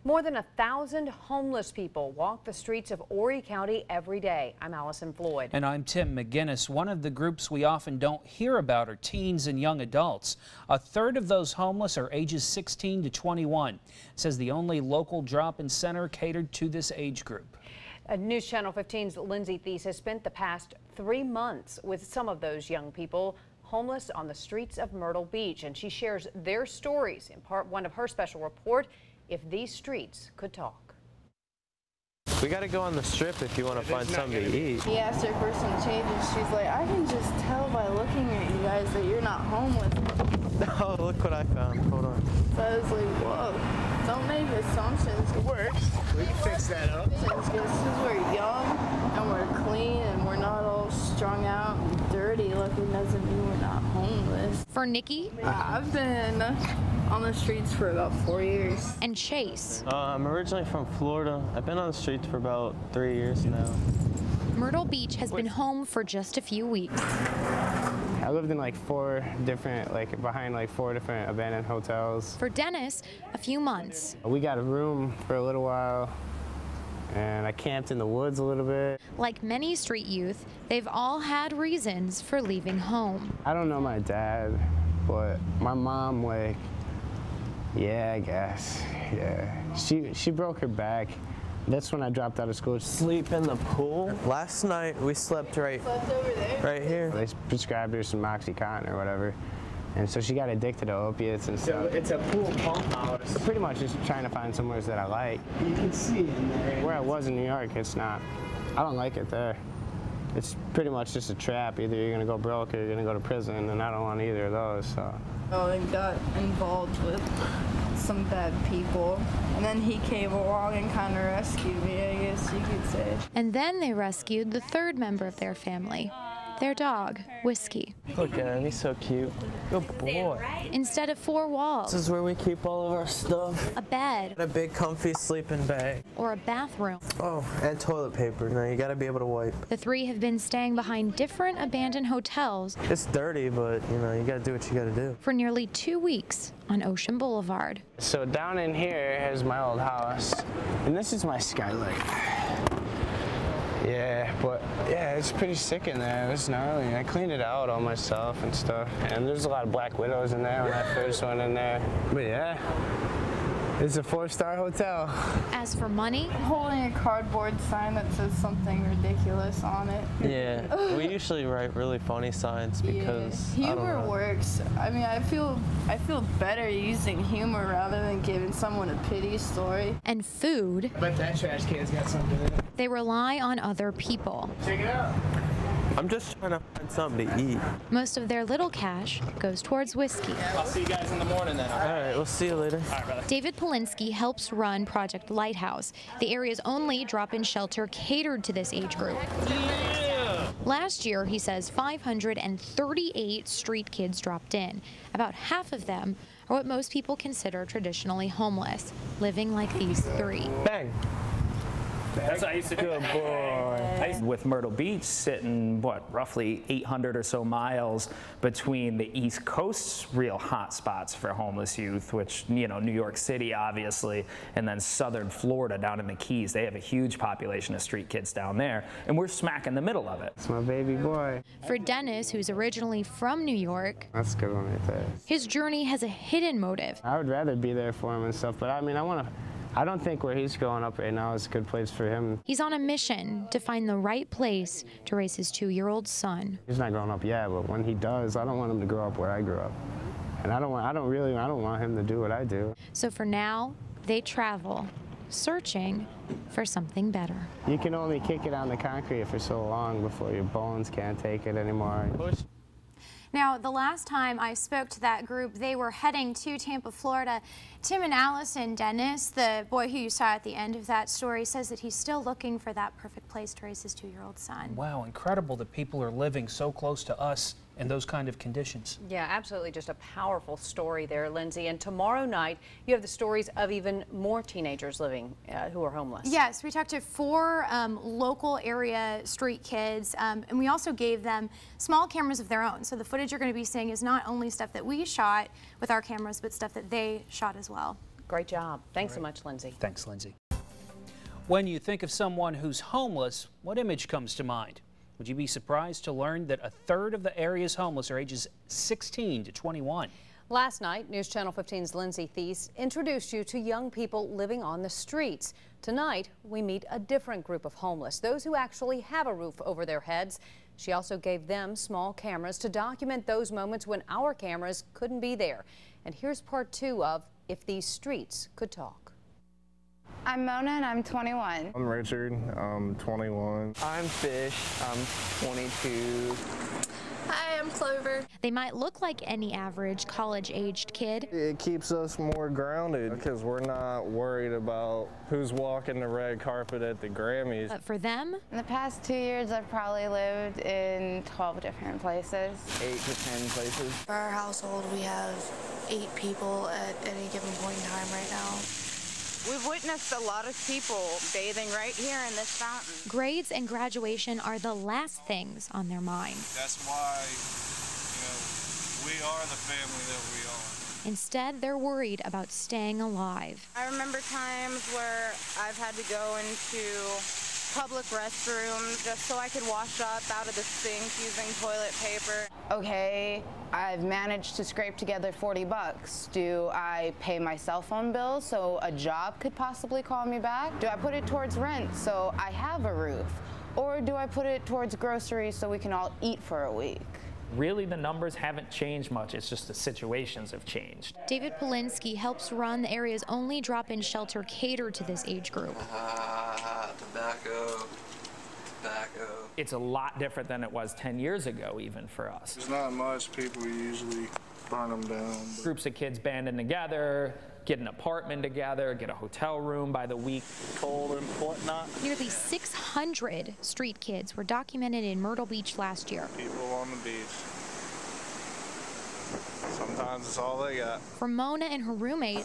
More than 1,000 homeless people walk the streets of Horry County every day. I'm Allison Floyd. And I'm Tim McGinnis. One of the groups we often don't hear about are teens and young adults. A third of those homeless are ages 16 to 21. It says the only local drop-in center catered to this age group. News Channel 15's Lindsey Theis has spent the past 3 months with some of those young people homeless on the streets of Myrtle Beach, and she shares their stories in part one of her special report, If These Streets Could Talk. We got to go on the strip if you want to find something to eat. He asked her for some change and she's like, I can just tell by looking at you guys that you're not homeless. Oh, look what I found. Hold on. So I was like, whoa, don't make assumptions. It works. We can fix that up. Just because we're young and we're clean and we're not all strung out and dirty looking doesn't mean we're not homeless. For Nikki, I've been on the streets for about 4 years. And Chase. I'm originally from Florida. I've been on the streets for about 3 years now. Myrtle Beach has been home for just a few weeks. I lived in like behind 4 different abandoned hotels. For Dennis, a few months. We got a room for a little while, and I camped in the woods a little bit. Like many street youth, they've all had reasons for leaving home. I don't know my dad, but my mom, yeah, I guess, yeah. She broke her back. That's when I dropped out of school. Sleep in the pool? Last night we slept right over there. Right here. They prescribed her some OxyContin or whatever, and so she got addicted to opiates and stuff. So it's a pool pump house. Pretty much just trying to find somewhere that I like. You can see in there. Where I was in New York, it's not. I don't like it there. It's pretty much just a trap. Either you're gonna go broke or you're gonna go to prison, and I don't want either of those. So. Oh, I got involved with some bad people, and then he came along and kind of rescued me, I guess you could say. And then they rescued the third member of their family, their dog, Whiskey. Look at him, he's so cute. Good boy. Instead of 4 walls, This is where we keep all of our stuff. a bed, A big comfy sleeping bag. or a bathroom. Oh, and toilet paper. Now you gotta be able to wipe. The three have been staying behind different abandoned hotels It's dirty, but you know, you gotta do what you gotta do. for nearly 2 weeks on Ocean Boulevard. So down in here is my old house, and this is my skylight. Yeah, but yeah, it's pretty sick in there. It's gnarly. I cleaned it out all myself and stuff. And there's a lot of black widows in there when I first went in there. But yeah, it's a 4-star hotel. As for money, I'm holding a cardboard sign that says something ridiculous on it. Yeah, we usually write really funny signs because I don't humor know. works. I mean, I feel better using humor rather than giving someone a pity story. and food, I bet that trash can's got something in it. they rely on other people. Check it out. I'm just trying to find something to eat. Most of their little cash goes towards whiskey. I'll see you guys in the morning then. All right, we'll see you later. All right, brother. David Polinsky helps run Project Lighthouse, the area's only drop-in shelter catered to this age group. Last year, he says 538 street kids dropped in. About half of them are what most people consider traditionally homeless, living like these three. Bang. That's what I used to do. Good boy. With Myrtle Beach sitting, roughly 800 or so miles between the East Coast's real hot spots for homeless youth, which, you know, New York City, obviously, and then southern Florida down in the Keys. They have a huge population of street kids down there, and we're smack in the middle of it. It's my baby boy. For Dennis, who's originally from New York, That's a good one right there. his journey has a hidden motive. I would rather be there for him and stuff, but I mean, I don't think where he's growing up right now is a good place for him. He's on a mission to find the right place to raise his 2-year-old son. He's not growing up yet, but when he does, I don't want him to grow up where I grew up. And I don't want him to do what I do. So for now, they travel, searching for something better. You can only kick it on the concrete for so long before your bones can't take it anymore. Now, the last time I spoke to that group, they were heading to Tampa, Florida. Tim and Allison, Dennis, the boy who you saw at the end of that story, says that he's still looking for that perfect place to raise his 2-year-old son. Wow, incredible that people are living so close to us in those kind of conditions. Yeah, absolutely. Just a powerful story there, Lindsey. And tomorrow night, you have the stories of even more teenagers living who are homeless. Yes, we talked to 4 local area street kids, and we also gave them small cameras of their own. So the footage you're going to be seeing is not only stuff that we shot with our cameras, but stuff that they shot as well. Great. Great job. Thanks so much, Lindsey. Thanks, Lindsey. When you think of someone who's homeless, what image comes to mind? Would you be surprised to learn that a third of the area's homeless are ages 16 to 21? Last night, News Channel 15's Lindsey Theis introduced you to young people living on the streets. Tonight, we meet a different group of homeless, those who actually have a roof over their heads. She also gave them small cameras to document those moments when our cameras couldn't be there. And here's part 2 of If These Streets Could Talk. I'm Mona and I'm 21. I'm Richard, I'm 21. I'm Fish, I'm 22. Hi, I'm Clover. They might look like any average college-aged kid. It keeps us more grounded because we're not worried about who's walking the red carpet at the Grammys. But for them, In the past 2 years, I've probably lived in 12 different places. 8 to 10 places. For our household, we have 8 people at any given point in time right now. We've witnessed a lot of people bathing right here in this fountain. grades and graduation are the last things on their mind. That's why, we are the family that we are. Instead, they're worried about staying alive. I remember times where I've had to go into public restrooms just so I could wash up out of the sink using toilet paper. Okay, I've managed to scrape together 40 bucks. Do I pay my cell phone bill so a job could possibly call me back? Do I put it towards rent so I have a roof? Or do I put it towards groceries so we can all eat for a week? Really, the numbers haven't changed much. It's just the situations have changed. David Polinsky helps run the area's only drop-in shelter catered to this age group. Tobacco. It's a lot different than it was 10 years ago, even for us. There's not much. People usually burn them down. Groups of kids banding together, get an apartment together, get a hotel room by the week. Cold and whatnot. Nearly 600 street kids were documented in Myrtle Beach last year. People on the beach. Sometimes it's all they got. For Mona and her roommate,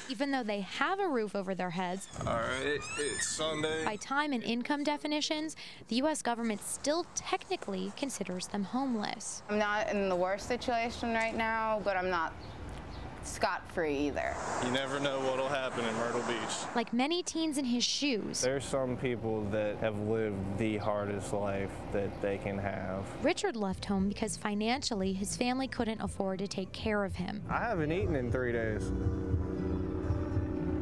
even though they have a roof over their heads, All right, it's Sunday. by time and income definitions, the U.S. government still technically considers them homeless. I'm not in the worst situation right now, but I'm not scot-free either. You never know what'll happen in Myrtle Beach. Like many teens in his shoes, There's some people that have lived the hardest life that they can have. Richard left home because financially his family couldn't afford to take care of him. I haven't eaten in 3 days.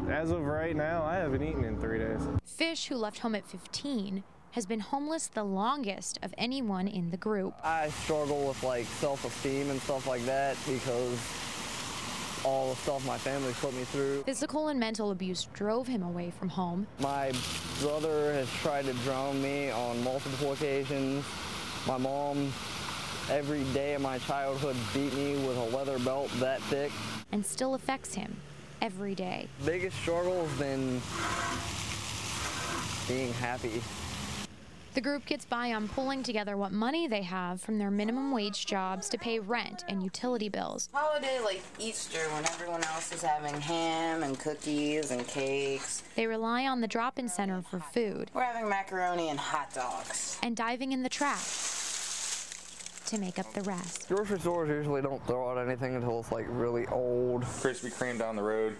As of right now, I haven't eaten in 3 days. Fish, who left home at 15, has been homeless the longest of anyone in the group. I struggle with like self-esteem and stuff like that because all the stuff my family put me through. Physical and mental abuse drove him away from home. My brother has tried to drown me on multiple occasions. My mom, every day of my childhood, beat me with a leather belt that thick. And still affects him every day. Biggest struggle has been being happy. The group gets by on pulling together what money they have from their minimum wage jobs to pay rent and utility bills. Holiday like Easter when everyone else is having ham and cookies and cakes. They rely on the drop-in center for food We're having macaroni and hot dogs. and diving in the trash to make up the rest. Grocery stores usually don't throw out anything until it's like really old. Krispy Kreme down the road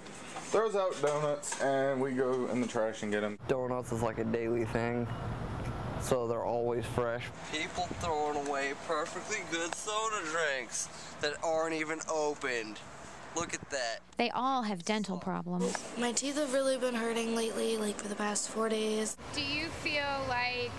throws out donuts, and we go in the trash and get them. Donuts is like a daily thing, so they're always fresh. People throwing away perfectly good soda drinks that aren't even opened. Look at that. They all have dental problems. My teeth have really been hurting lately, like for the past 4 days. Do you feel like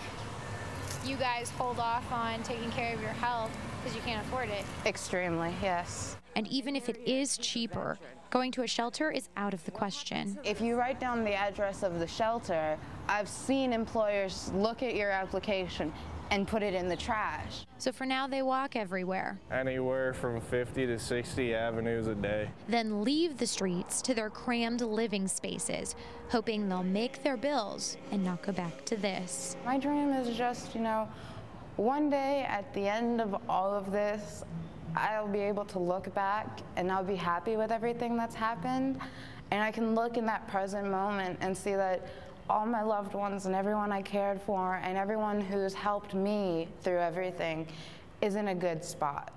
you guys hold off on taking care of your health because you can't afford it? Extremely, yes. And even if it is cheaper, going to a shelter is out of the question. If you write down the address of the shelter, I've seen employers look at your application and put it in the trash. So for now, they walk everywhere, Anywhere from 50 to 60 avenues a day. then leave the streets to their crammed living spaces, hoping they'll make their bills and not go back to this. My dream is just, one day at the end of all of this, I'll be able to look back and I'll be happy with everything that's happened. And I can look in that present moment and see that all my loved ones and everyone I cared for and everyone who's helped me through everything is in a good spot.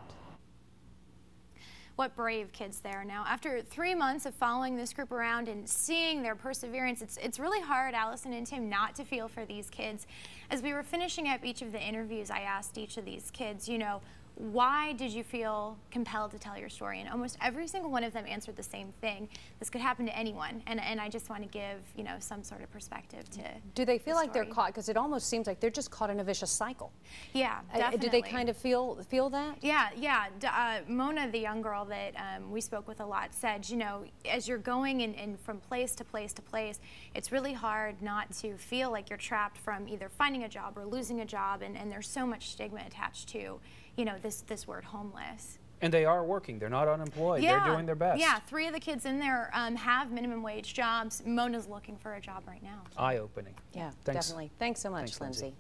What brave kids there. Now, after 3 months of following this group around and seeing their perseverance, it's really hard, Allison and Tim, not to feel for these kids. As we were finishing up each of the interviews, I asked each of these kids, you know, why did you feel compelled to tell your story? And almost every single one of them answered the same thing. This could happen to anyone, and I just want to give, you know, some sort of perspective to. Do they feel like they're caught? Because it almost seems like they're just caught in a vicious cycle. Yeah, definitely. Do they kind of feel that? Yeah. Mona, the young girl that we spoke with a lot, said, you know, as you're going and from place to place to place, it's really hard not to feel like you're trapped from either finding a job or losing a job, and there's so much stigma attached to, you know, this word homeless. And they are working. They're not unemployed. Yeah. They're doing their best. Yeah, 3 of the kids in there have minimum wage jobs. Mona's looking for a job right now. Eye-opening. Yeah, definitely. Thanks so much, Lindsey.